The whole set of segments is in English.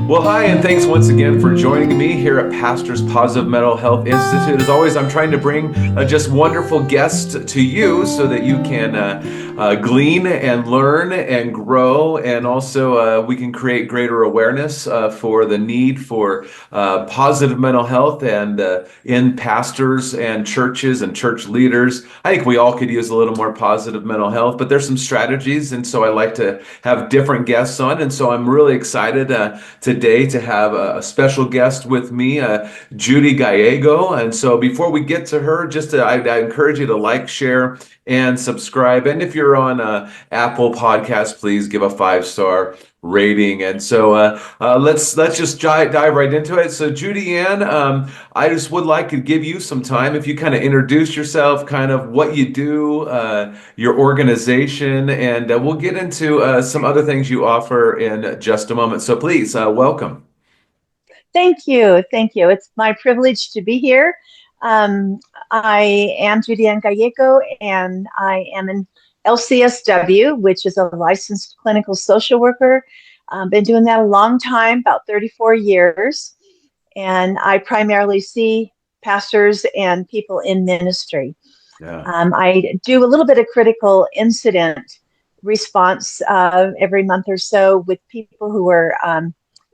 Well, hi, and thanks once again for joining me here at Pastor's Positive Mental Health Institute. As always, I'm trying to bring just wonderful guests to you so that you can glean and learn and grow, and also we can create greater awareness for the need for positive mental health and in pastors and churches and church leaders. I think we all could use a little more positive mental health, but there's some strategies, and so I like to have different guests on, and so I'm really excited today to have a special guest with me, Judyann Gallego. And so before we get to her, I encourage you to like, share, and subscribe. And if you're on Apple Podcasts, please give a 5-star rating. And so let's just dive right into it. So Judyann, I just would like to give you some time if you kind of introduce yourself, kind of what you do, your organization, and we'll get into some other things you offer in just a moment. So please, welcome. Thank you. Thank you. It's my privilege to be here. Um, I am Judyann Gallego, and I am an LCSW, which is a licensed clinical social worker. Been doing that a long time, about 34 years. And I primarily see pastors and people in ministry. Yeah. I do a little bit of critical incident response every month or so with people who are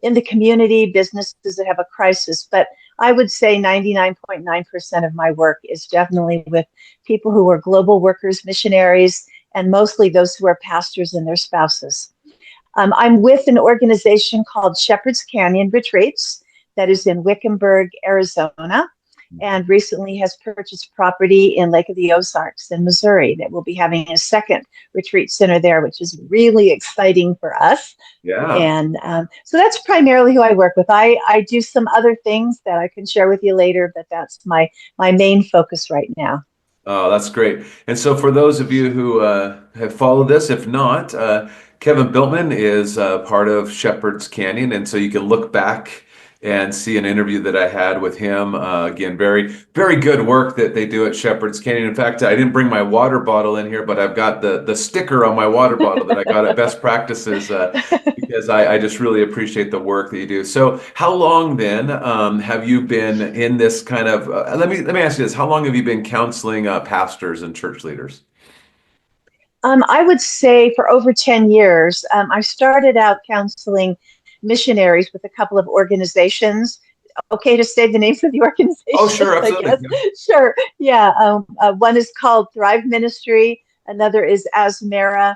in the community, businesses that have a crisis. But I would say 99.9% of my work is definitely with people who are global workers, missionaries, and mostly those who are pastors and their spouses. I'm with an organization called Shepherd's Canyon Retreats that is in Wickenburg, Arizona, and recently has purchased property in Lake of the Ozarks in Missouri that will be having a second retreat center there, which is really exciting for us. Yeah. And so that's primarily who I work with. I do some other things that I can share with you later, but that's my main focus right now. Oh, that's great. And so for those of you who have followed this, if not, Kevin Biltman is part of Shepherd's Canyon. And so you can look back and see an interview that I had with him. Again, very, very good work that they do at Shepherd's Canyon. In fact, I didn't bring my water bottle in here, but I've got the sticker on my water bottle that I got at Best Practices because I just really appreciate the work that you do. So how long then have you been in this kind of, let me ask you this, how long have you been counseling pastors and church leaders? I would say for over 10 years. I started out counseling missionaries with a couple of organizations. Okay to say the names of the Oh, organizations, sure, I absolutely. guess. Sure. Yeah. One is called Thrive Ministry. Another is Asmera.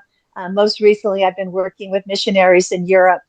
Most recently, I've been working with missionaries in Europe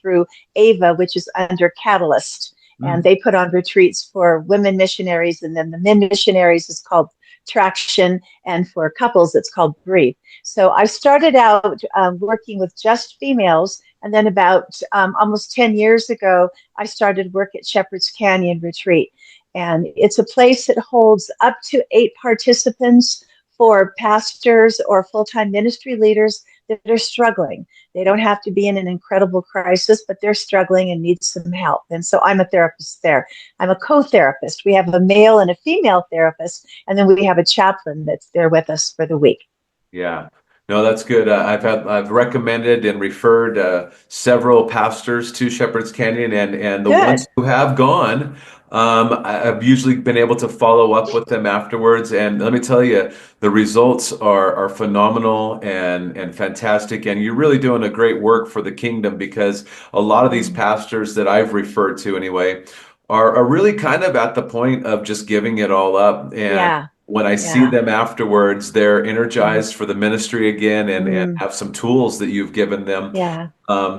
through AVA, which is under Catalyst. And Mm. they put on retreats for women missionaries. And then the men missionaries is called Traction. And for couples, it's called Breathe. So I started out working with just females. And then about almost 10 years ago, I started work at Shepherd's Canyon Retreat. And it's a place that holds up to 8 participants for pastors or full-time ministry leaders that are struggling. They don't have to be in an incredible crisis, but they're struggling and need some help. And so I'm a therapist there. I'm a co-therapist. We have a male and a female therapist, and then we have a chaplain that's there with us for the week. Yeah. No, that's good. I've recommended and referred several pastors to Shepherd's Canyon, and the Good. ones who have gone, I've usually been able to follow up with them afterwards. And let me tell you, the results are phenomenal and fantastic. And you're really doing a great work for the kingdom because a lot of these pastors that I've referred to anyway are really kind of at the point of just giving it all up. And Yeah. when I see Yeah. them afterwards, they're energized for the ministry again and Mm, have some tools that you've given them yeah.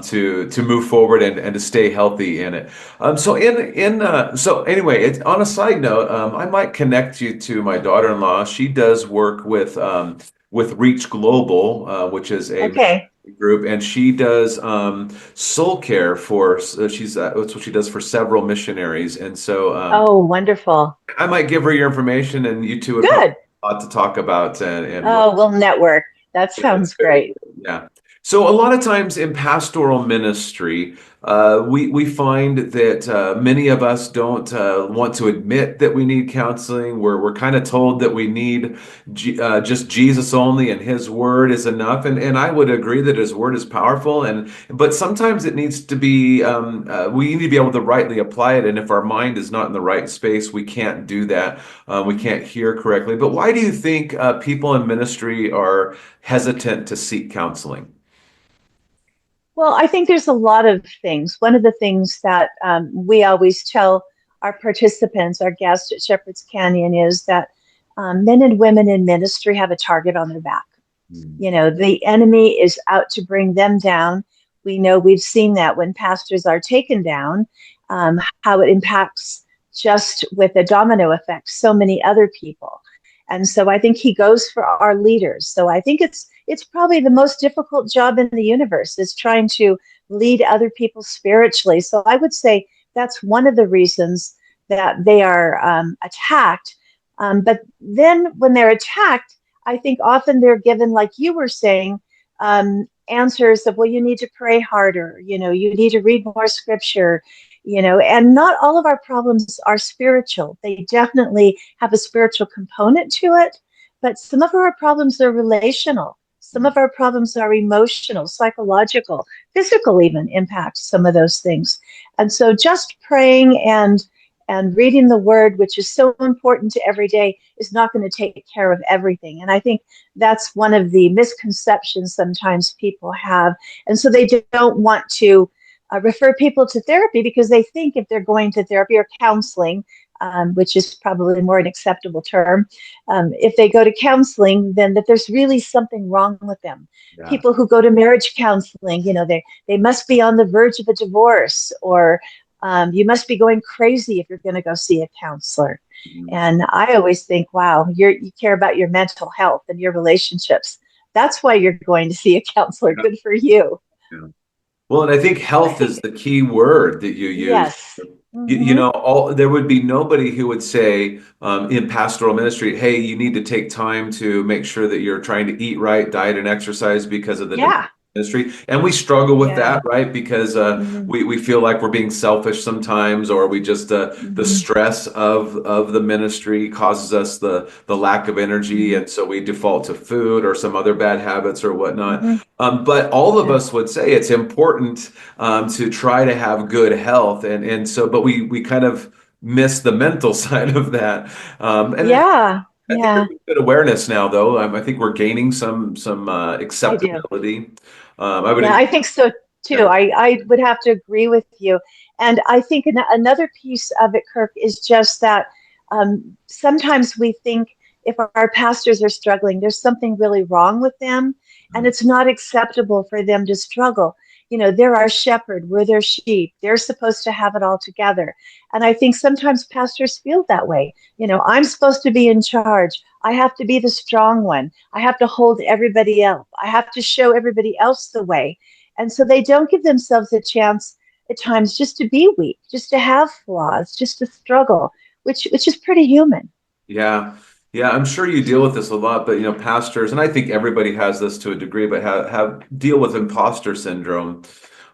to move forward and to stay healthy in it. So anyway, on a side note, I might connect you to my daughter-in-law. She does work with Reach Global, which is a Okay. group, and she does soul care for. That's what she does for several missionaries, and so. Oh, wonderful. I might give her your information, and you two would probably Good. have a lot to talk about. And what, Oh, we'll network. That yeah, that's sounds very great. good. Yeah. So a lot of times in pastoral ministry, we find that many of us don't want to admit that we need counseling. We're kind of told that we need just Jesus only, and His Word is enough. And I would agree that His Word is powerful, and but sometimes it needs to be we need to be able to rightly apply it. And if our mind is not in the right space, we can't do that. We can't hear correctly. But why do you think people in ministry are hesitant to seek counseling? Well, I think there's a lot of things. One of the things that we always tell our participants, our guests at Shepherd's Canyon, is that men and women in ministry have a target on their back. Mm. You know, the enemy is out to bring them down. We know we've seen that when pastors are taken down, how it impacts just with a domino effect so many other people. And so I think he goes for our leaders. So I think it's probably the most difficult job in the universe is trying to lead other people spiritually. So I would say that's one of the reasons that they are attacked. But then when they're attacked, I think often they're given, like you were saying, answers of, well, you need to pray harder, you know, you need to read more scripture, you know, and not all of our problems are spiritual. They definitely have a spiritual component to it, but some of our problems are relational. Some of our problems are emotional, psychological, physical even impacts some of those things. And so just praying and reading the word, which is so important to every day, is not going to take care of everything. And I think that's one of the misconceptions sometimes people have. And so they don't want to refer people to therapy because they think if they're going to therapy or counseling, which is probably more an acceptable term, if they go to counseling, then that there's really something wrong with them. Yeah. People who go to marriage counseling, you know, they must be on the verge of a divorce, or you must be going crazy if you're going to go see a counselor. Mhm. And I always think, wow, you care about your mental health and your relationships. That's why you're going to see a counselor. Yeah. Good for you. Yeah. Well, and I think health is the key word that you use. Yes. You Hmm. know, there would be nobody who would say in pastoral ministry, "Hey, you need to take time to make sure that you're trying to eat right, diet, and exercise because of the demand Yeah. of ministry." And we struggle with Yeah. that, right? Because Hmm. we feel like we're being selfish sometimes, or we just the Hmm. stress of the ministry causes us the lack of energy, Hmm. and so we default to food or some other bad habits or whatnot. Hmm. But all of Yeah. us would say it's important to try to have good health, and so, but we kind of miss the mental side of that. Yeah. I think Yeah. there's good awareness now, though. I think we're gaining some I do. acceptability. I would, Yeah, I think so too. yeah. I would have to agree with you. And I think another piece of it, Kirk, is just that sometimes we think if our pastors are struggling, there's something really wrong with them, and it's not acceptable for them to struggle. You know, they're our shepherd, we're their sheep. They're supposed to have it all together. And I think sometimes pastors feel that way. You know, I'm supposed to be in charge. I have to be the strong one. I have to hold everybody else. I have to show everybody else the way. And so they don't give themselves a chance at times just to be weak, just to have flaws, just to struggle, which is pretty human. Yeah. Yeah, I'm sure you deal with this a lot, but pastors, and I think everybody has this to a degree, but have deal with imposter syndrome.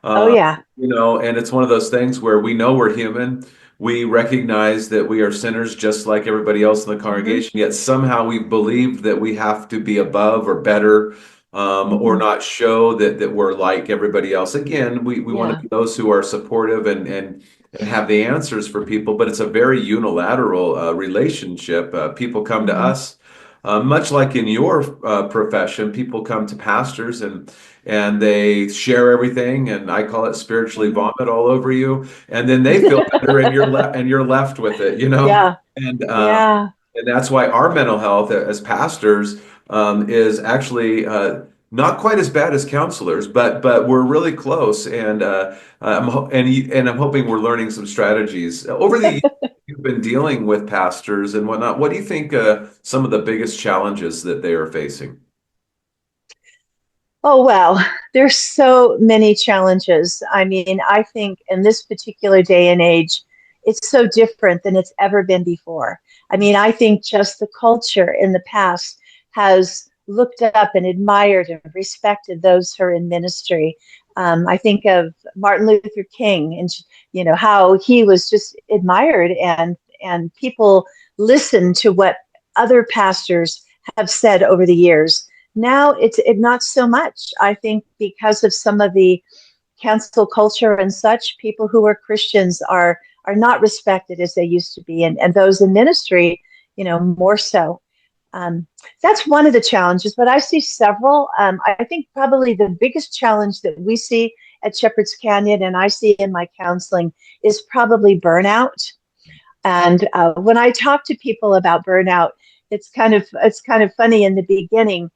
Oh Uh, yeah. and it's one of those things where we know we're human. We recognize that we are sinners just like everybody else in the Hmm. congregation, yet somehow we believe that we have to be above or better, or Hmm. not show that we're like everybody else. Again, we want to Yeah. be those who are supportive and have the answers for people, but it's a very unilateral relationship. People come to Hmm. us, much like in your profession, people come to pastors and they share everything, and I call it spiritually Hmm. vomit all over you, and then they feel better, and you're left with it, Yeah. and Yeah. and that's why our mental health as pastors is actually not quite as bad as counselors, but we're really close, and and I'm hoping we're learning some strategies over the years. You've been dealing with pastors and whatnot. What do you think some of the biggest challenges that they are facing? Oh, well, there's so many challenges. I mean, I think in this particular day and age, it's so different than it's ever been before. I mean, I think just the culture in the past has looked up and admired and respected those who are in ministry. I think of Martin Luther King, and how he was just admired, and people listened to what other pastors have said over the years. Now it's not so much. I think because of some of the cancel culture and such, people who are Christians are not respected as they used to be, and those in ministry, more so. That's one of the challenges, but I see several. I think probably the biggest challenge that we see at Shepherd's Canyon, and I see in my counseling, is probably burnout. And when I talk to people about burnout, it's kind of funny in the beginning.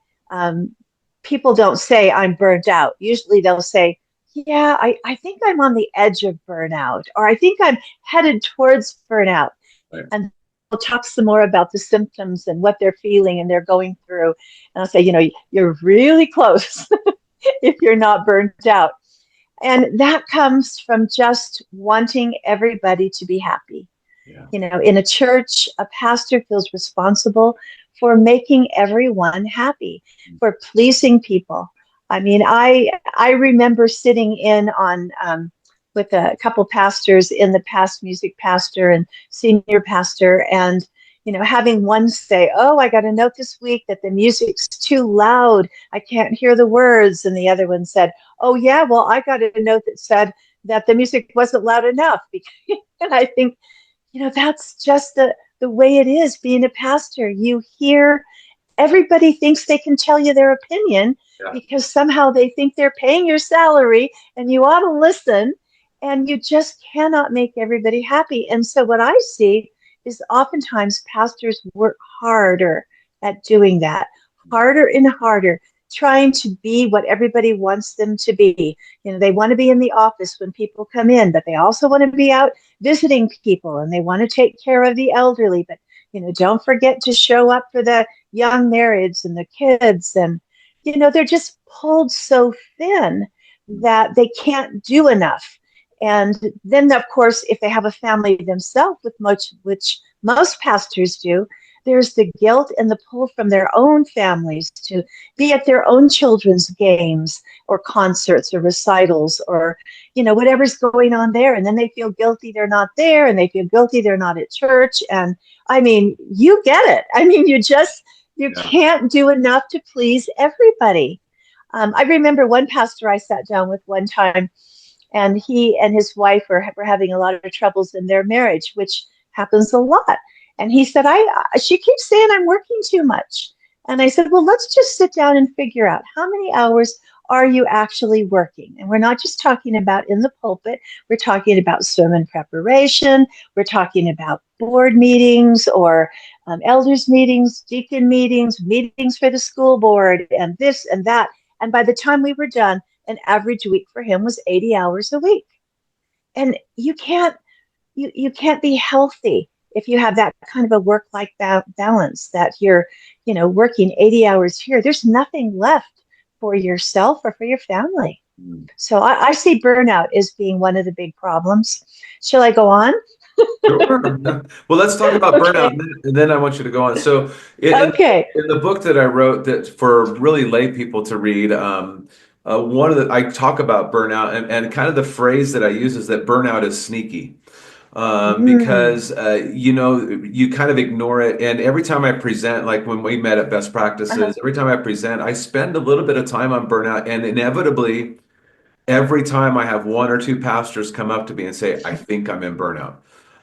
People don't say I'm burnt out. Usually they'll say, yeah, I think I'm on the edge of burnout, or I think I'm headed towards burnout. Right. And we'll talk some more about the symptoms and what they're feeling and they're going through. And I'll say, you're really close if you're not burnt out. And that comes from just wanting everybody to be happy. Yeah. In a church, a pastor feels responsible for making everyone happy, for pleasing people. I mean, I remember sitting in on with a couple pastors in the past, music pastor and senior pastor, and having one say, "Oh, I got a note this week that the music's too loud. I can't hear the words," and the other one said, "Oh yeah, well, I got a note that said that the music wasn't loud enough." And I think, that's just the way it is being a pastor. You hear everybody thinks they can tell you their opinion, Yeah. because somehow they think they're paying your salary and you ought to listen, and you just cannot make everybody happy. And so what I see is oftentimes pastors work harder at doing that, harder and harder, trying to be what everybody wants them to be. They want to be in the office when people come in, but they also want to be out visiting people, and they want to take care of the elderly, but don't forget to show up for the young marrieds and the kids. And they're just pulled so thin that they can't do enough. And then, of course, if they have a family themselves, which most pastors do, there's the guilt and the pull from their own families to be at their own children's games or concerts or recitals or, whatever's going on there. And then they feel guilty they're not there, and they feel guilty they're not at church. And I mean, you get it. I mean, you can't do enough to please everybody. I remember one pastor I sat down with one time, and he and his wife were having a lot of troubles in their marriage, which happens a lot. And he said, she keeps saying I'm working too much. And I said, well, let's just sit down and figure out how many hours are you actually working? And we're not just talking about in the pulpit. We're talking about sermon preparation. We're talking about board meetings or elders meetings, deacon meetings, meetings for the school board, and this and that. And by the time we were done, an average week for him was 80 hours a week. And you can't be healthy if you have that kind of a work-life balance, that you're, working 80 hours here. There's nothing left for yourself or for your family. So I see burnout as being one of the big problems. Shall I go on? Sure. Well, let's talk about burnout, and then I want you to go on. So in the book that I wrote that for really lay people to read, I talk about burnout, and kind of the phrase that I use is that burnout is sneaky. Because you kind of ignore it. And every time I present, like when we met at Best Practices, every time I present, I spend a little bit of time on burnout, and inevitably every time I have one or two pastors come up to me and say, I think I'm in burnout.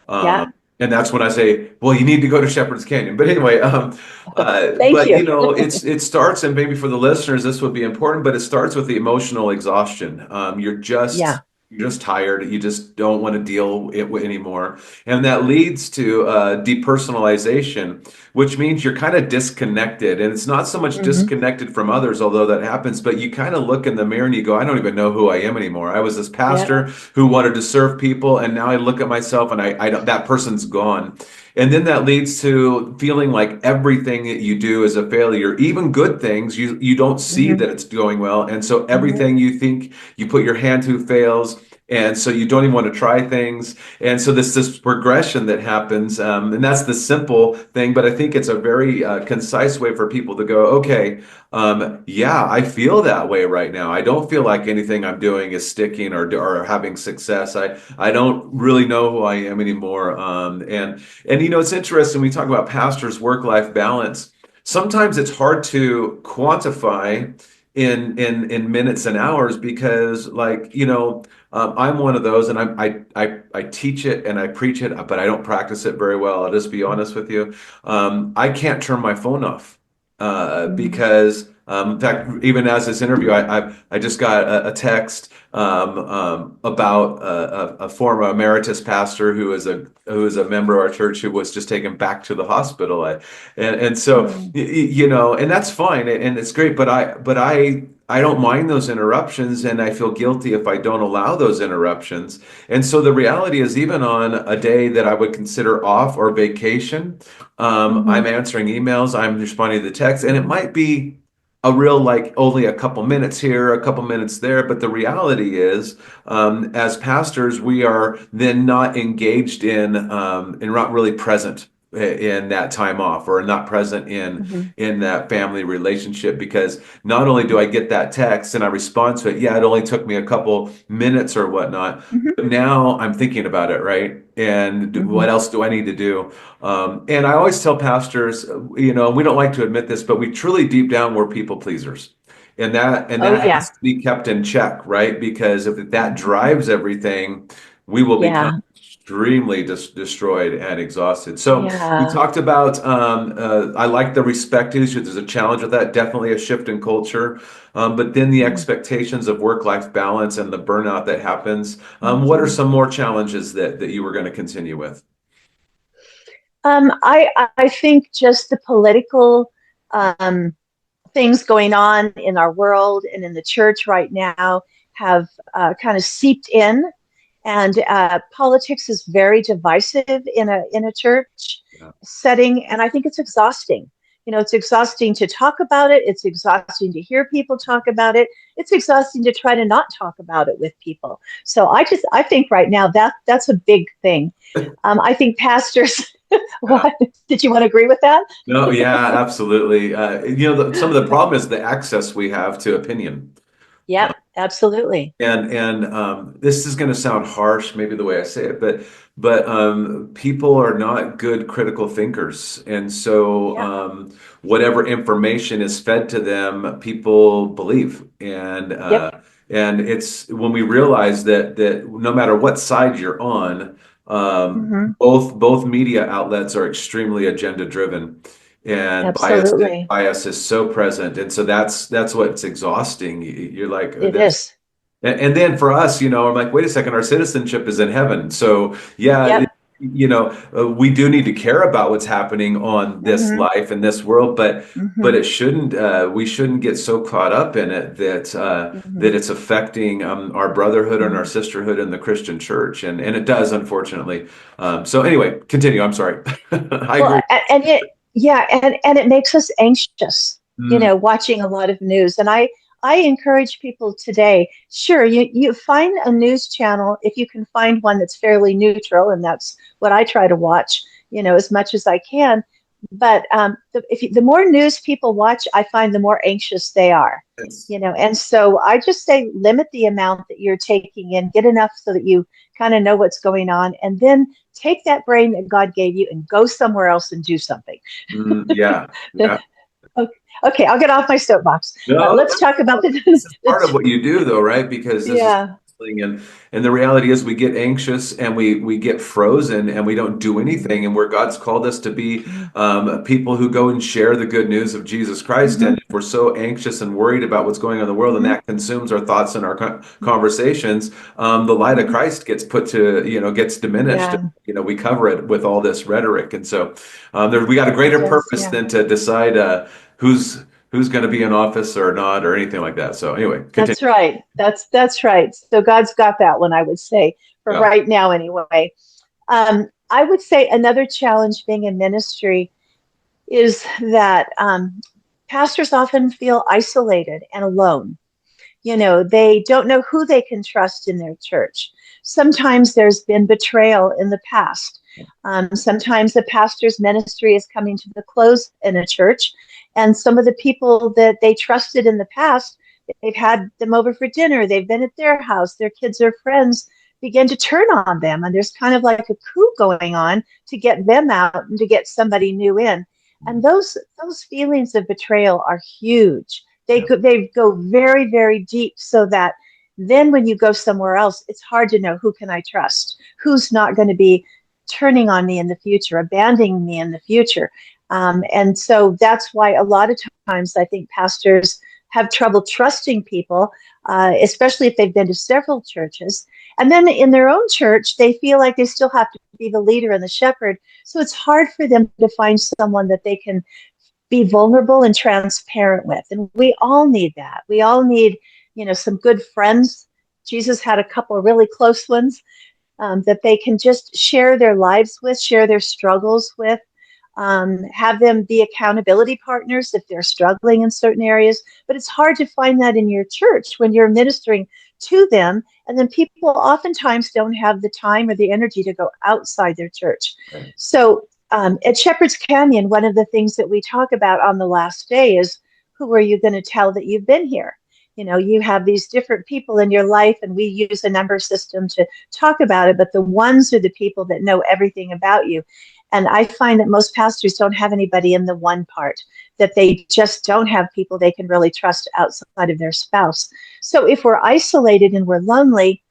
And that's when I say, well, you need to go to Shepherd's Canyon. But anyway, Thank you. It starts, and maybe for the listeners, this would be important, but it starts with the emotional exhaustion. You're just tired. You just don't want to deal it with anymore. And that leads to depersonalization, which means you're kind of disconnected. And it's not so much disconnected from others, although that happens, but you kind of look in the mirror and you go, I don't even know who I am anymore. I was this pastor who wanted to serve people, and now I look at myself and I don't, that person's gone. And then that leads to feeling like everything that you do is a failure. Even good things, you don't see that it's going well. And so everything you think you put your hand to fails. And so you don't even want to try things. And so this progression that happens, and that's the simple thing, but I think it's a very concise way for people to go, okay, yeah, I feel that way right now. I don't feel like anything I'm doing is sticking or having success. I don't really know who I am anymore. And it's interesting, we talk about pastors' work-life balance. Sometimes it's hard to quantify in minutes and hours because, like, I'm one of those, and I teach it and I preach it, but I don't practice it very well. I'll just be honest with you. I can't turn my phone off Mhm. because, in fact, even as this interview, I just got a text about a former emeritus pastor who is a member of our church who was just taken back to the hospital. And so Mm. and that's fine and it's great, but I don't mind those interruptions, and I feel guilty if I don't allow those interruptions. And so the reality is, even on a day that I would consider off or vacation, I'm Mhm. answering emails, I'm responding to the text, and it might be a real, like, only a couple minutes here, a couple minutes there. But the reality is, as pastors, we are then not engaged and not really present in that time off, or not present Mhm. in that family relationship, because not only do I get that text and I respond to it, yeah, it only took me a couple minutes or whatnot, Mhm. but now I'm thinking about it, right? And what Mhm. else do I need to do? And I always tell pastors, we don't like to admit this, but we truly deep down we're people pleasers. And Oh that yeah. has to be kept in check, right? Because if that Mhm. drives everything, we will become Yeah. extremely destroyed and exhausted. So we Yeah. talked about, I like the respect issue. There's a challenge with that, definitely a shift in culture. But then the Mhm. expectations of work-life balance and the burnout that happens. What are Mhm. some more challenges that you were going to continue with? I think just the political um, things going on in our world and in the church right now have kind of seeped in, and politics is very divisive in a church Yeah. setting, and I think it's exhausting. It's exhausting to talk about it. It's exhausting to hear people talk about it. It's exhausting to try to not talk about it with people. So I think right now that's a big thing. I think pastors. Yeah. What did you want to agree with that? No, yeah, absolutely. Some of the problem is the access we have to opinion. Yep, absolutely. And this is going to sound harsh, maybe the way I say it, but people are not good critical thinkers, and so Yep. whatever information is fed to them, people believe. And Yep. it's when we realize that no matter what side you're on, Hmm. both media outlets are extremely agenda driven. And Absolutely. bias is so present, and so that's what's exhausting. You're like, It this. is. And then for us, I'm like, wait a second, our citizenship is in heaven. So yeah, Yep. we do need to care about what's happening on this Hmm. life in this world, but Hmm. it shouldn't. We shouldn't get so caught up in it that Hmm. it's affecting our brotherhood and our Hmm. sisterhood in the Christian church, and it does, unfortunately. So anyway, continue. I'm sorry. I Well, agree. and it, yeah, and it makes us anxious, Mm, watching a lot of news. And I encourage people today, sure, you find a news channel if you can find one that's fairly neutral, and that's what I try to watch, as much as I can. But the more news people watch, I find the more anxious they are. yes. And so I just say limit the amount that you're taking in, get enough so that you kind of know what's going on, and then take that brain that God gave you and go somewhere else and do something. Yeah. Yeah. Okay, I'll get off my soapbox. No, Let's talk about this is the part of what you do, though, right? Because this is yeah. counseling, and the reality is we get anxious and we get frozen and we don't do anything. And where God's called us to be people who go and share the good news of Jesus Christ. Mm-hmm. And if we're so anxious and worried about what's going on in the world, and Mm-hmm. that consumes our thoughts and our conversations, the light of Mm-hmm. Christ gets diminished. Yeah, We cover it with all this rhetoric, and so we got a it greater does. purpose Yeah, than to decide who's going to be in office or not or anything like that. So anyway, continue. that's right. That's right. So God's got that one, I would say, for Yeah. right now anyway. I would say another challenge being in ministry is that pastors often feel isolated and alone. They don't know who they can trust in their church. Sometimes there's been betrayal in the past. Sometimes the pastor's ministry is coming to the close in a church, and some of the people that they trusted in the past, they've had them over for dinner, they've been at their house, their kids or friends begin to turn on them, and there's kind of like a coup going on to get them out and to get somebody new in. And those feelings of betrayal are huge. They go very, very deep, so that then when you go somewhere else, it's hard to know, who can I trust? Who's not going to be turning on me in the future, abandoning me in the future? And so that's why a lot of times I think pastors have trouble trusting people, especially if they've been to several churches. And then in their own church, they feel like they still have to be the leader and the shepherd. So it's hard for them to find someone that they can be vulnerable and transparent with. And we all need that. We all need, some good friends. Jesus had a couple of really close ones that they can just share their lives with, share their struggles with, have them be accountability partners if they're struggling in certain areas. But it's hard to find that in your church when you're ministering to them. And then people oftentimes don't have the time or the energy to go outside their church. Right. So at Shepherd's Canyon, one of the things that we talk about on the last day is, who are you going to tell that you've been here? You have these different people in your life, and we use a number system to talk about it, but the ones are the people that know everything about you. And I find that most pastors don't have anybody in the one part, that they just don't have people they can really trust outside of their spouse. So if we're isolated and we're lonely,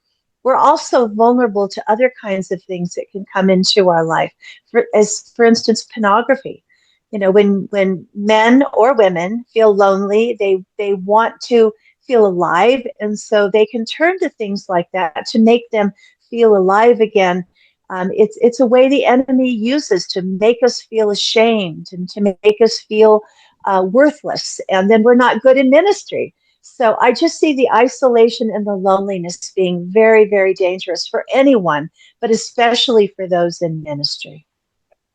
we're also vulnerable to other kinds of things that can come into our life. For instance, pornography. When men or women feel lonely, they want to feel alive, and so they can turn to things like that to make them feel alive again. It's a way the enemy uses to make us feel ashamed and to make us feel worthless, and then we're not good in ministry. So I just see the isolation and the loneliness being very, very dangerous for anyone, but especially for those in ministry.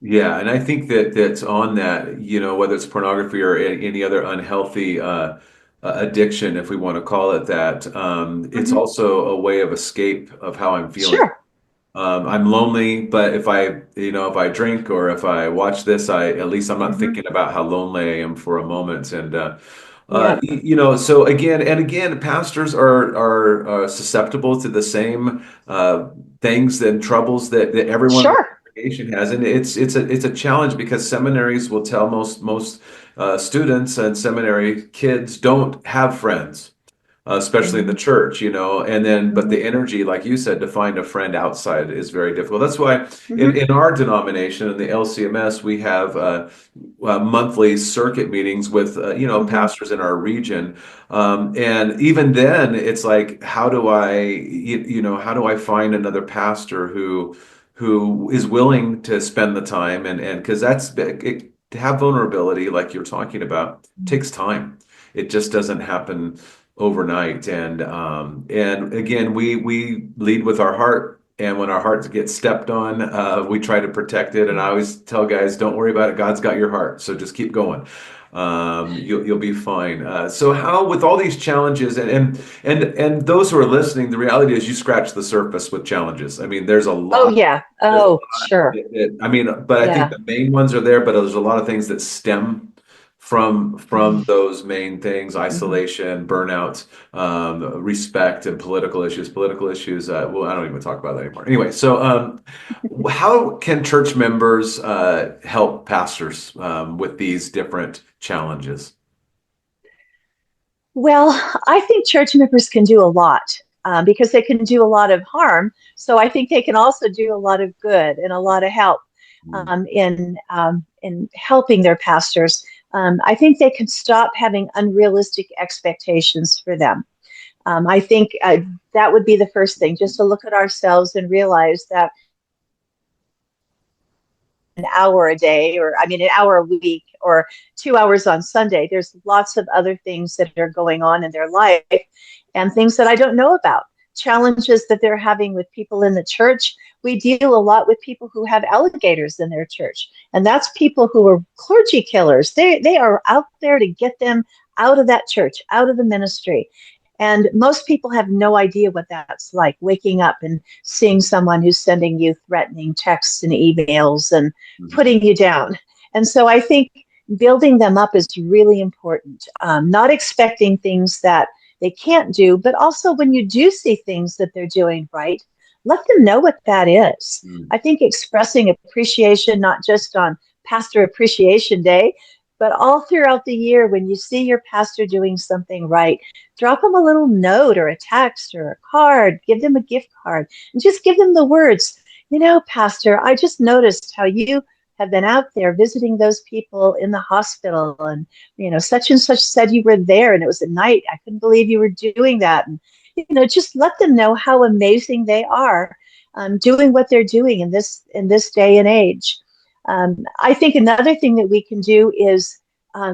Yeah, and I think that's on that, whether it's pornography or any other unhealthy addiction, if we want to call it that, it's Mhm. also a way of escape of how I'm feeling. Sure. I'm lonely, but if I drink or if I watch this, at least I'm not Hmm. thinking about how lonely I am for a moment. And Yep. so again, pastors are susceptible to the same things and troubles that everyone in the Sure. congregation has, and it's a challenge because seminaries will tell most students and seminary kids don't have friends, especially in the Hmm. church, and then, but Hmm. the energy, like you said, to find a friend outside is very difficult. That's why in, Hmm. in our denomination, in the LCMS, we have monthly circuit meetings with, Hmm. pastors in our region. And even then, it's like, how do I find another pastor who is willing to spend the time and because to have vulnerability, like you're talking about, takes time. It just doesn't happen overnight. And again, we lead with our heart, and when our hearts get stepped on, we try to protect it. And I always tell guys, don't worry about it. God's got your heart, so just keep going. You'll be fine. So how, with all these challenges, and those who are listening, the reality is you scratch the surface with challenges. I mean, there's a Oh, lot. yeah. There's a Oh, lot. sure. I mean, but I think Yeah. the main ones are there, but there's a lot of things that stem from Hmm. those main things: Hmm. isolation, burnout, respect, and political issues. Political issues. Well, I don't even talk about that anymore. Anyway, so how can church members help pastors with these different challenges? Well, I think church members can do a lot because they can do a lot of harm. So I think they can also do a lot of good and a lot of help in helping their pastors. I think they can stop having unrealistic expectations for them. I think that would be the first thing, just to look at ourselves and realize that an hour a day, or I mean, an hour a week, or 2 hours on Sunday. There's lots of other things that are going on in their life and things that I don't know about. Challenges that they're having with people in the church. We deal a lot with people who have alligators in their church, and that's people who are clergy killers. They are out there to get them out of that church, out of the ministry. And most people have no idea what that's like, waking up and seeing someone who's sending you threatening texts and emails and Mhm. putting you down. And so I think building them up is really important. Not expecting things that they can't do, but also when you do see things that they're doing right, let them know what that is. Mm. I think expressing appreciation, not just on Pastor Appreciation Day, but all throughout the year, when you see your pastor doing something right, drop them a little note or a text or a card, give them a gift card, and just give them the words, Pastor, I just noticed how you have been out there visiting those people in the hospital, and such and such said you were there and it was at night. I couldn't believe you were doing that. And just let them know how amazing they are, doing what they're doing in this day and age. I think another thing that we can do is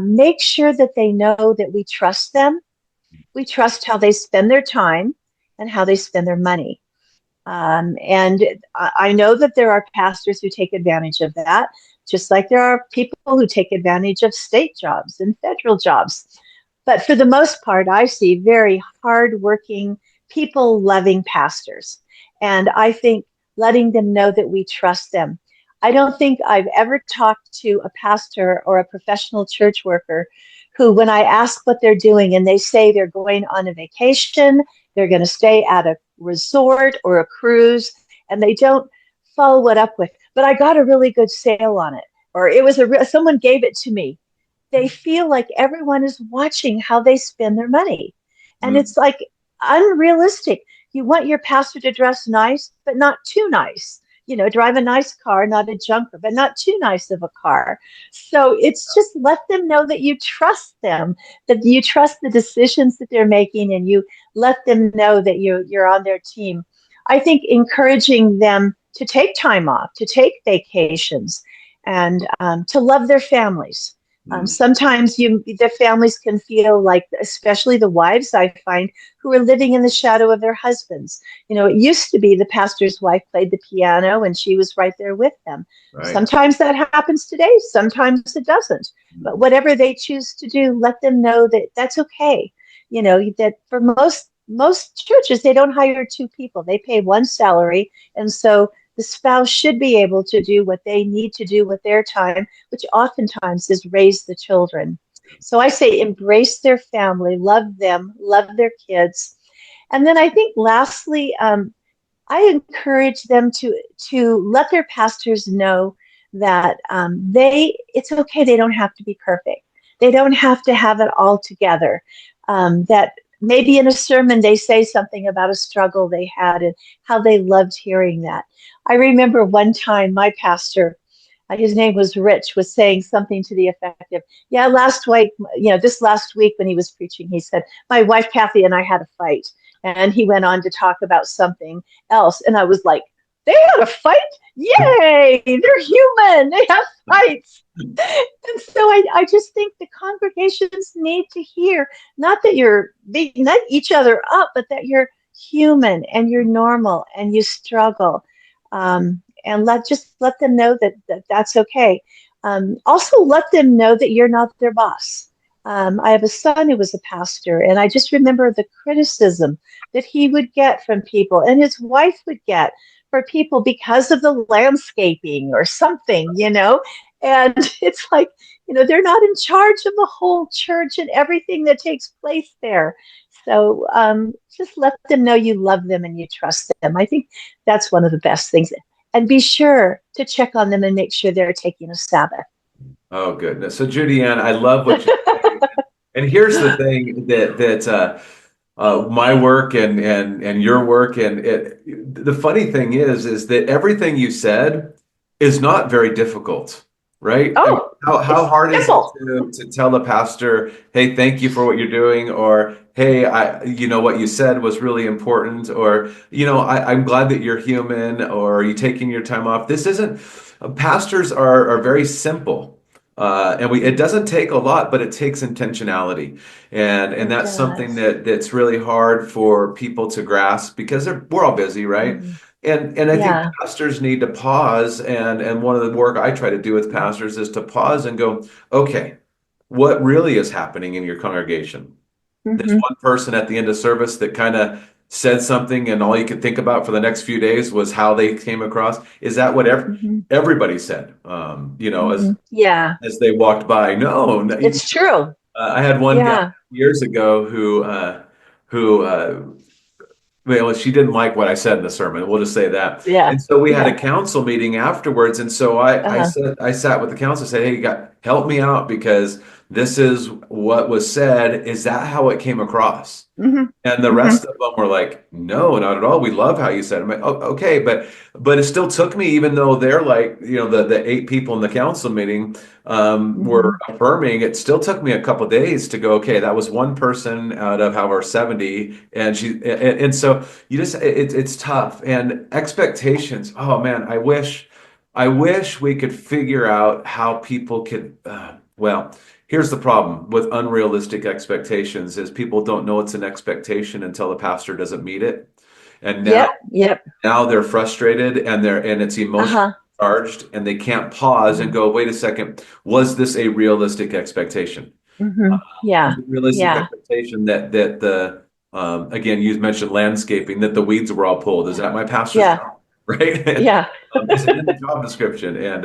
make sure that they know that we trust them. We trust how they spend their time and how they spend their money. And I know that there are pastors who take advantage of that, just like there are people who take advantage of state jobs and federal jobs. But for the most part, I see very hardworking, people loving pastors. And I think letting them know that we trust them. I don't think I've ever talked to a pastor or a professional church worker who, when I ask what they're doing and they say they're going on a vacation, they're going to stay at a resort or a cruise, and they don't follow it up with, but I got a really good sale on it, or it was someone gave it to me. They feel like everyone is watching how they spend their money. And Mm. it's like unrealistic. You want your pastor to dress nice, but not too nice. Drive a nice car, not a junker, but not too nice of a car. So it's just let them know that you trust them, that you trust the decisions that they're making, and you let them know that you're on their team. I think encouraging them to take time off, to take vacations, and to love their families. Mm. Sometimes the families can feel like, especially the wives, I find, who are living in the shadow of their husbands. It used to be the pastor's wife played the piano and she was right there with them. Right. Sometimes that happens today, sometimes it doesn't. But Mm. whatever they choose to do, let them know that that's okay. That for most churches, they don't hire two people, they pay one salary. And so the spouse should be able to do what they need to do with their time, which oftentimes is raise the children. So I say embrace their family, love them, love their kids. And then I think lastly, I encourage them to let their pastors know that it's okay. They don't have to be perfect. They don't have to have it all together. That maybe in a sermon they say something about a struggle they had and how they loved hearing that. I remember one time my pastor, his name was Rich, was saying something to the effect of, yeah, this last week when he was preaching, he said, my wife Kathy and I had a fight. And he went on to talk about something else. And I was like, they had a fight? Yay! They're human. They have fights. And so I just think the congregations need to hear, not that you're beating each other up, but that you're human and you're normal and you struggle. And let them know that's okay. Also, let them know that you're not their boss. I have a son who was a pastor, and I just remember the criticism that he would get from people and his wife would get for people because of the landscaping or something. And it's like, they're not in charge of the whole church and everything that takes place there. So just let them know you love them and you trust them. I think that's one of the best things. And be sure to check on them and make sure they're taking a Sabbath. Oh, goodness. So, Judyann, I love what you're saying. And here's the thing that my work and your work the funny thing is that everything you said is not very difficult, right? I mean, Oh, how it's hard is it simple. to tell a pastor, hey, thank you for what you're doing, or hey, what you said was really important, or I'm glad that you're human, or are you taking your time off? This isn't. Pastors are very simple. And it doesn't take a lot, but it takes intentionality. And It that's something does. that's really hard for people to grasp because we're all busy, right? Mm, And I think yeah. pastors need to pause. And one of the work I try to do with pastors is to pause and go, okay, what really is happening in your congregation? there's Mm-hmm. one person at the end of service that kind of said something, and all you could think about for the next few days was how they came across. Is that what Mm-hmm. everybody said? Mm-hmm. Yeah, As they walked by. No, no, it's true. I had one gal Yeah, years ago who well, she didn't like what I said in the sermon. We'll just say that. yeah, And so we had a yeah. council meeting afterwards. And so I Uh-huh. said, I sat with the council, said, hey, help me out because this is what was said. Is that how it came across? Mm-hmm. And the Mm-hmm. rest of them were like, no, not at all. We love how you said it. I'm like, oh, okay, but it still took me, even though they're like, the 8 people in the council meeting Mm-hmm. were affirming, it still took me a couple days to go, okay, that was one person out of however 70, and so you just it's tough. And expectations. Oh man, I wish we could figure out how people could well. Here's the problem with unrealistic expectations is people don't know it's an expectation until the pastor doesn't meet it. And Yep, yep. now they're frustrated and it's emotionally Uh-huh. charged and they can't pause and go, wait a second, was this a realistic expectation? Mm-hmm. Was Yeah, it a realistic yeah, expectation that the again, you mentioned landscaping, that the weeds were all pulled. Is yeah, that my pastor's yeah, job? Right? yeah, Is it in the job description? And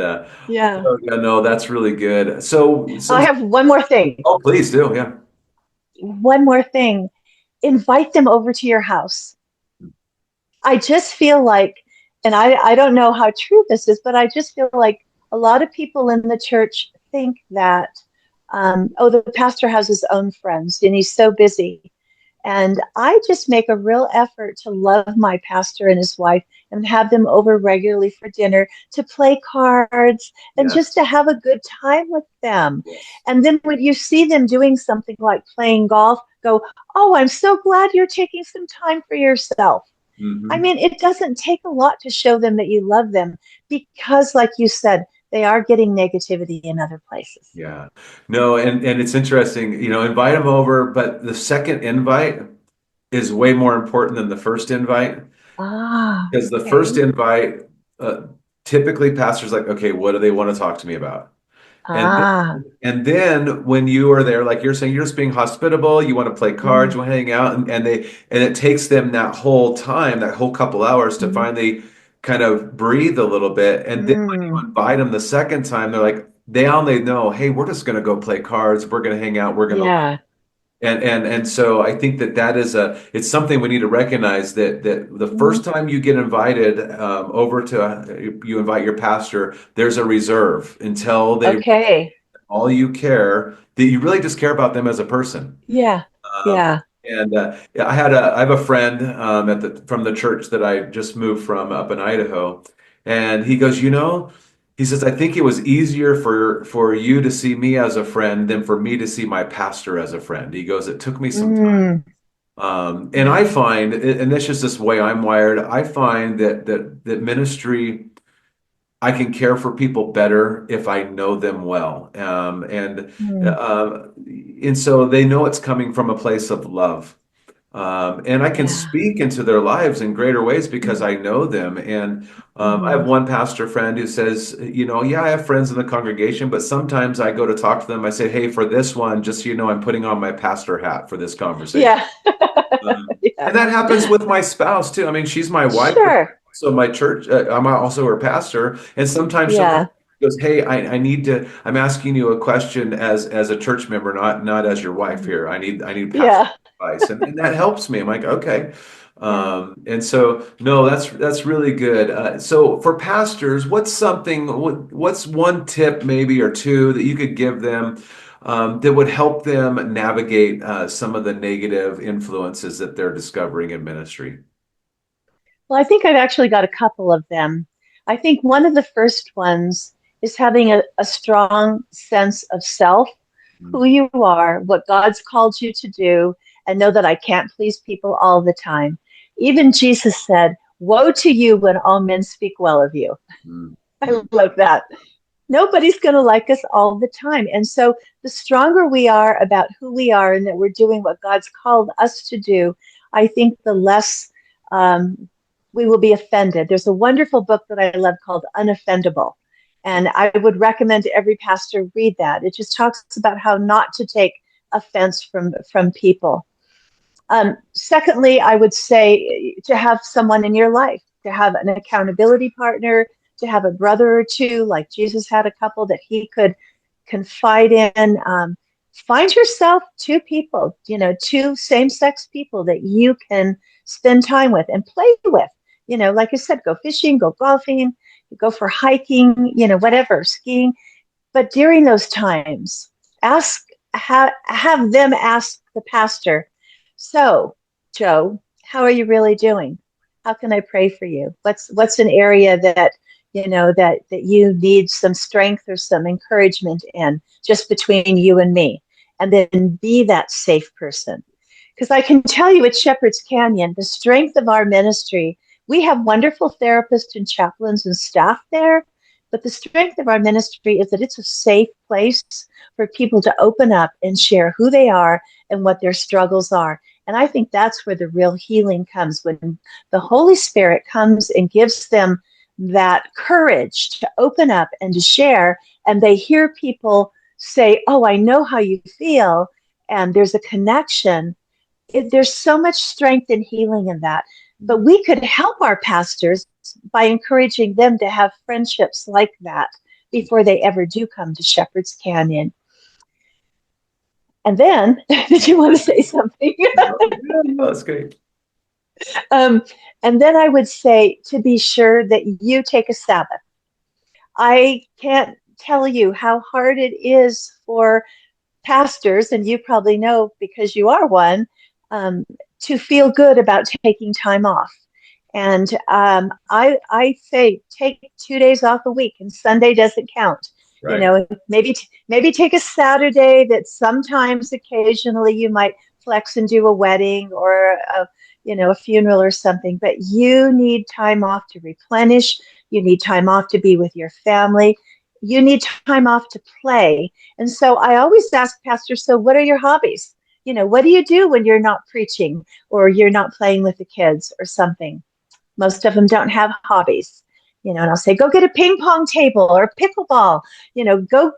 yeah. so yeah, no, that's really good. So Oh, I have one more thing. oh, please do. Yeah. One more thing. Invite them over to your house. I just feel like, and I don't know how true this is, but I just feel like a lot of people in the church think that, oh, the pastor has his own friends and he's so busy. And I just make a real effort to love my pastor and his wife and have them over regularly for dinner, to play cards and just Yes. to have a good time with them. Yes. And then when you see them doing something like playing golf, go, oh, I'm so glad you're taking some time for yourself. I Hmm. mean, it doesn't take a lot to show them that you love them because, like you said, they are getting negativity in other places. Yeah. No, and it's interesting, invite them over, but the second invite is way more important than the first invite Ah, because the first okay. invite, uh, typically pastors like, okay, what do they want to talk to me about? And Ah, and then when you are there, like you're saying, you're just being hospitable, you want to play cards, mm, you want to hang out, and it takes them that whole time, that whole couple hours to mm, finally kind of breathe a little bit. And then when you mm. invite them the second time, they're like, they only know, hey, we're just gonna go play cards, we're gonna hang out, we're gonna Yeah. and so I think that is it's something we need to recognize that the Mm. first time you get invited over to you invite your pastor, there's a reserve until they Okay. all you care, that you really just care about them as a person. Yeah. Um, Yeah. and yeah, I have a friend from the church that I just moved from up in Idaho, and he goes, he says, I think it was easier for you to see me as a friend than for me to see my pastor as a friend. He goes, it took me some time. Mm. And I find, and that's just this way I'm wired, I find that ministry, I can care for people better if I know them well. Mm. Uh, and so they know it's coming from a place of love. And I can Yeah. speak into their lives in greater ways because Mm. I know them. And I Mm-hmm. have one pastor friend who says, yeah, I have friends in the congregation, but sometimes I go to talk to them. I say, hey, for this one, just so you know, I'm putting on my pastor hat for this conversation. Yeah. Yeah. And that happens with my spouse too. I mean, she's my wife, but Sure. also my church. I'm also her pastor. And sometimes she'll come Yeah. and goes, "Hey, I need to. I'm asking you a question as a church member, not as your wife Mm. here. I need pastor Yeah. advice," and that helps me. I'm like, okay. Yeah. And so no, that's really good. So for pastors, what's one tip maybe or two that you could give them? That would help them navigate some of the negative influences that they're discovering in ministry. Well, I think I've actually got a couple of them. I think one of the first ones is having a strong sense of self, who you are, what God's called you to do, and know that I can't please people all the time. Even Jesus said, woe to you when all men speak well of you. I Mhm. love that. Nobody's going to like us all the time. And so the stronger we are about who we are and that we're doing what God's called us to do, I think the less we will be offended. There's a wonderful book that I love called Unoffendable. And I would recommend every pastor read that. It just talks about how not to take offense from people. Secondly, I would say to have someone in your life, to have an accountability partner, to have a brother or two, like Jesus had a couple that he could confide in. Find yourself two people, two same-sex people that you can spend time with and play with. Like I said, go fishing, go golfing, go for hiking, whatever, skiing. But during those times, have them ask the pastor, so, Joe, how are you really doing? How can I pray for you? What's an area that that you need some strength or some encouragement in, just between you and me? And then be that safe person. Because I can tell you at Shepherd's Canyon, the strength of our ministry, we have wonderful therapists and chaplains and staff there, but the strength of our ministry is that it's a safe place for people to open up and share who they are and what their struggles are. And I think that's where the real healing comes, when the Holy Spirit comes and gives them that courage to open up and to share, and they hear people say, oh, I know how you feel, and there's a connection. There's so much strength and healing in that. But we could help our pastors by encouraging them to have friendships like that before they ever do come to Shepherd's Canyon. And then, did you want to say something? No, that's great. And then I would say to be sure that you take a Sabbath. I can't tell you how hard it is for pastors, and you probably know because you are one, to feel good about taking time off. And I say take 2 days off a week, and Sunday doesn't count. Right. Maybe take a Saturday that sometimes, occasionally, you might flex and do a wedding or a funeral or something. But you need time off to replenish. You need time off to be with your family. You need time off to play. And so I always ask pastors, so what are your hobbies? What do you do when you're not preaching or you're not playing with the kids or something? Most of them don't have hobbies, and I'll say, go get a ping pong table or pickleball, go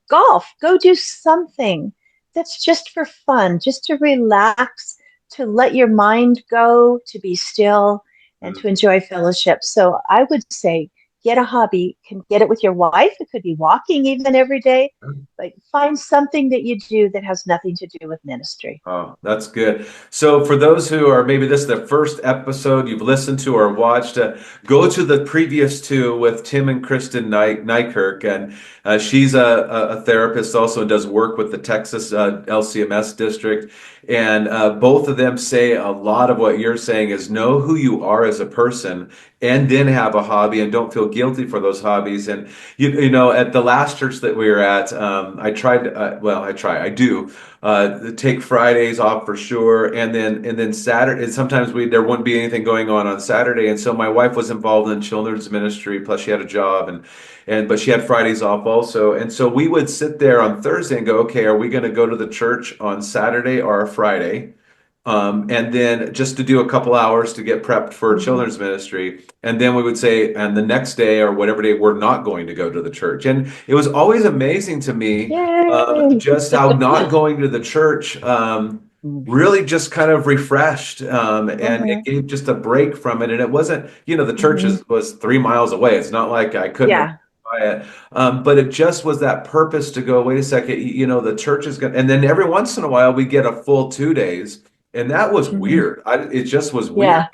golf, go do something that's just for fun, just to relax, to let your mind go, to be still, and to enjoy fellowship. So I would say, get a hobby. You can get it with your wife. It could be walking even every day. But find something that you do that has nothing to do with ministry. Oh, that's good. So for those who are, maybe this is the first episode you've listened to or watched, go to the previous two with Tim and Kristen Nykirk. And she's a therapist also and does work with the Texas LCMS district. And both of them say a lot of what you're saying is know who you are as a person and then have a hobby and don't feel guilty for those hobbies. And, at the last church that we were at, I do take Fridays off for sure, and then Saturday. And sometimes there wouldn't be anything going on Saturday, and so my wife was involved in children's ministry. Plus, she had a job, but she had Fridays off also. And so we would sit there on Thursday and go, okay, are we going to go to the church on Saturday or Friday? And then just to do a couple hours to get prepped for children's ministry. And then we would say, and the next day or whatever day, we're not going to go to the church. And it was always amazing to me just how not going to the church really just kind of refreshed and it gave just a break from it. And it wasn't, the church was 3 miles away. It's not like I couldn't by it. But it just was that purpose to go, wait a second, the church is going to, and then every once in a while we get a full 2 days. And that was weird. It just was weird.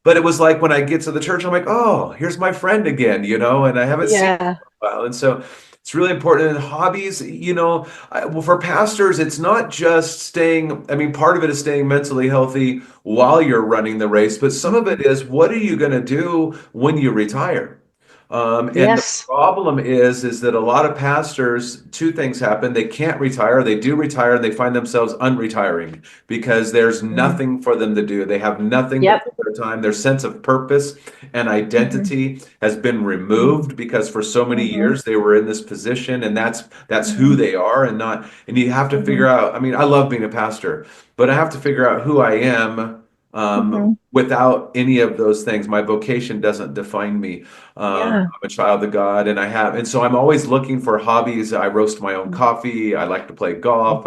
But it was like when I get to the church, I'm like, oh, here's my friend again, and I haven't seen him for a while. And so it's really important. And hobbies, for pastors, it's not just part of it is staying mentally healthy while you're running the race, but some of it is, what are you going to do when you retire? And the problem is that a lot of pastors, two things happen. They can't retire. They do retire and they find themselves unretiring because there's nothing for them to do. They have nothing but their time. Their sense of purpose and identity has been removed because for so many years they were in this position and that's who they are and you have to figure out, I love being a pastor, but I have to figure out who I am without any of those things. My vocation doesn't define me. Yeah. I'm a child of God, and so I'm always looking for hobbies. I roast my own coffee. I like to play golf.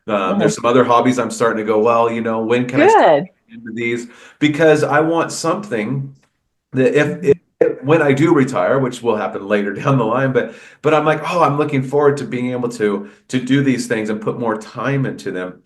There's some other hobbies I'm starting to go, well, when can I start Good. getting into these? Because I want something that when I do retire, which will happen later down the line, but I'm like, oh, I'm looking forward to being able to do these things and put more time into them.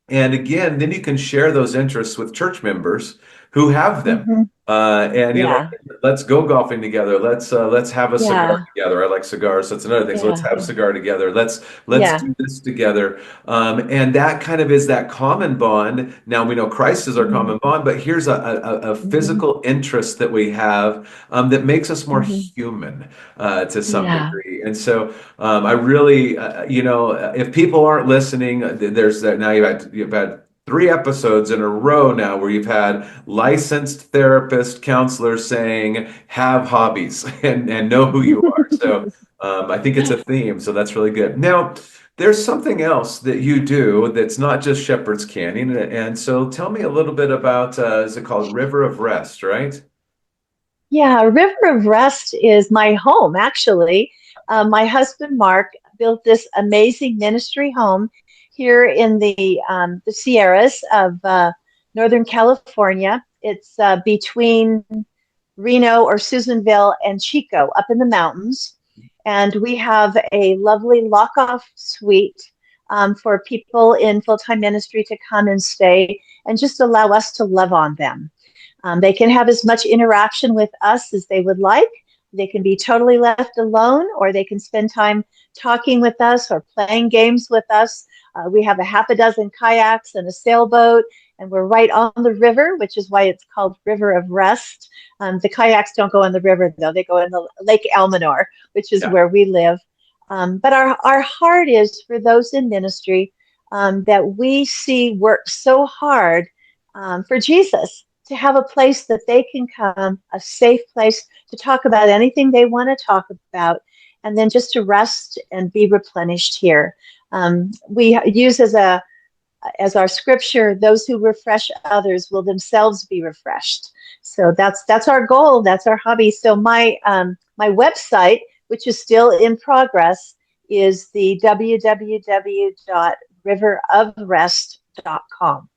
And again, then you can share those interests with church members who have them. Hmm. And you're like, Yeah. let's go golfing together. Let's have a cigar Yeah. together. I like cigars. That's another thing. So let's Yeah. have a Yeah. cigar together. Let's Yeah. do this together. And that kind of is that common bond. Now we know Christ is our Hmm. common bond, but here's a Hmm. physical interest that we have that makes us more Hmm. human to some Yeah. degree. And so I really, if people aren't listening, there's that now you've had 3 episodes in a row now where you've had licensed therapist counselors saying have hobbies and know who you are. So I think it's a theme. So that's really good. Now, there's something else that you do that's not just Shepherd's Canyon. And so tell me a little bit about, is it called River of Rest, right? Yeah, River of Rest is my home, actually. My husband, Mark, built this amazing ministry home here in the Sierras of Northern California. It's between Reno or Susanville and Chico up in the mountains. And we have a lovely lock-off suite for people in full-time ministry to come and stay and just allow us to love on them. They can have as much interaction with us as they would like. They can be totally left alone, or they can spend time talking with us or playing games with us. We have a half a dozen kayaks and a sailboat, and we're right on the river, which is why it's called River of Rest. The kayaks don't go in the river, though. They go in the Lake Almanor, which is Yeah. where we live. But our heart is for those in ministry that we see work so hard for Jesus, to have a place that they can come, a safe place to talk about anything they want to talk about, and then just to rest and be replenished here. We use as our scripture, those who refresh others will themselves be refreshed. So that's our goal. That's our hobby. So my website, which is still in progress, is the www.riverofrest.com.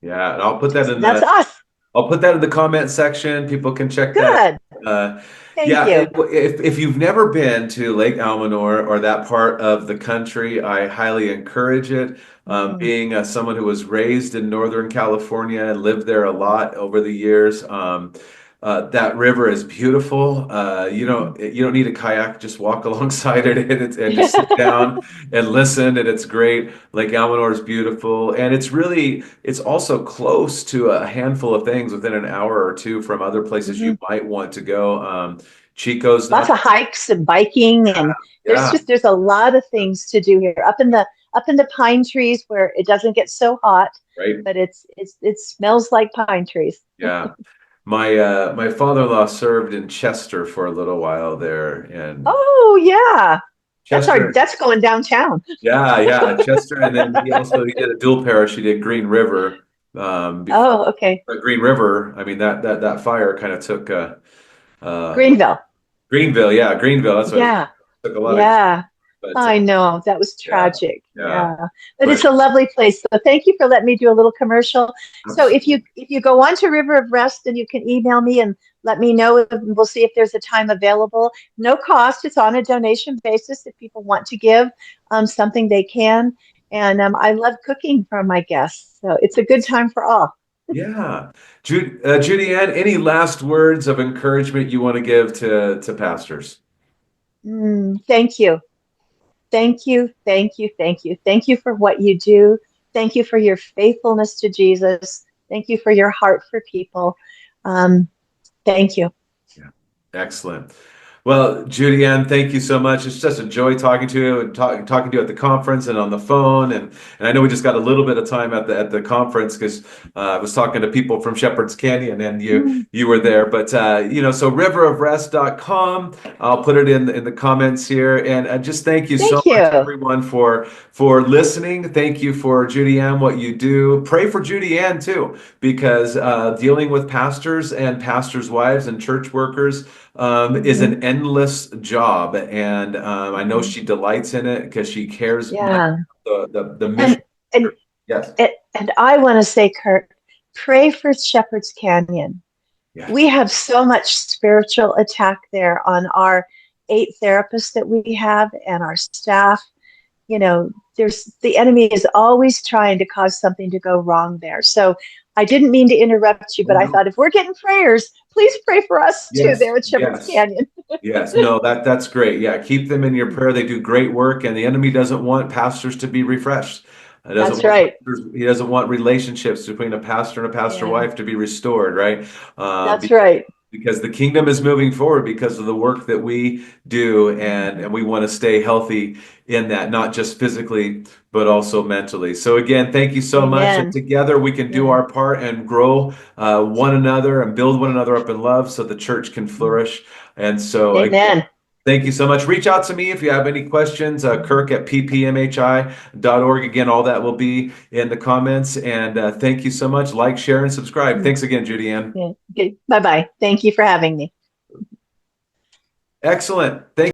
Yeah. And I'll put that So that's us. in the comment section. People can check that. Good. Uh, Thank yeah, you. if you've never been to Lake Almanor or that part of the country, I highly encourage it. Mhm. Being someone who was raised in Northern California and lived there a lot over the years, that river is beautiful. You don't need a kayak; just walk alongside it and just sit down and listen, and it's great. Lake Almanor is beautiful, and it's also close to a handful of things within an hour or two from other places you Mhm. might want to go. Chico's Lots not, of hikes and biking, and yeah, there's a lot of things to do here up in the pine trees where it doesn't get so hot, right, but it smells like pine trees. yeah. My father-in-law served in Chester for a little while there, and Oh yeah, Chester, that's going downtown. yeah, yeah, Chester, and then he did a dual parish. He did Green River, before Oh, okay. Green River. I mean that fire kind of took uh, Greenville. Greenville, yeah, Greenville. That's what it Yeah. took a lot of, Yeah. but I know that was yeah, tragic. yeah, Yeah, but it's but a lovely place. So thank you for letting me do a little commercial. So absolutely, if you go on to River of Rest, then you can email me and let me know. And we'll see if there's a time available. No cost. It's on a donation basis. If people want to give something, they can. And I love cooking for my guests, so it's a good time for all. yeah. Judyann, any last words of encouragement you want to give to pastors? Thank you. Thank you, thank you, thank you. Thank you for what you do. Thank you for your faithfulness to Jesus. Thank you for your heart for people. Um, thank you. Yeah, excellent. Well, Judyann, thank you so much. It's just a joy talking to you and talking to you at the conference and on the phone. And I know we just got a little bit of time at the conference because I was talking to people from Shepherd's Canyon and Mm. you were there. But so riverofrest.com, I'll put it in the comments here. And just thank you so Thank much, you. everyone, for listening. Thank you for Judyann, what you do. Pray for Judyann too, because dealing with pastors and pastors' wives and church workers is Mhm. an endless job, and I know Mhm. she delights in it because she cares much Yeah. the mission. And and Yes, and I want to say, Kirk, pray for Shepherd's Canyon. We yes, have so much spiritual attack there on our 8 therapists that we have and our staff. There's the enemy is always trying to cause something to go wrong there. So I didn't mean to interrupt you, oh but I no, thought if we're getting prayers, please pray for us too yes, there at Shepherd's yes. Canyon. Yes, no, that's great. Yeah, keep them in your Mhm. prayer. They do great work, and the enemy doesn't want pastors to be refreshed. That's right. He doesn't want relationships between a pastor and a pastor Yeah, wife to be restored, right? that's right. Because the kingdom is moving forward because of the work that we do, Mhm. and we want to stay healthy in that, not just physically but also mentally. So again, thank you so much, and Amen. together we can do Yeah. our part and grow one another and build one another up in love so the church can flourish. And so again, Amen. thank you so much. Reach out to me if you have any questions. Kirk at ppmhi.org. Again, all that will be in the comments. And thank you so much. Like, share, and subscribe. Mm. Thanks again, Judy Ann. Yeah. Okay. Bye bye. Thank you for having me. Excellent. Thank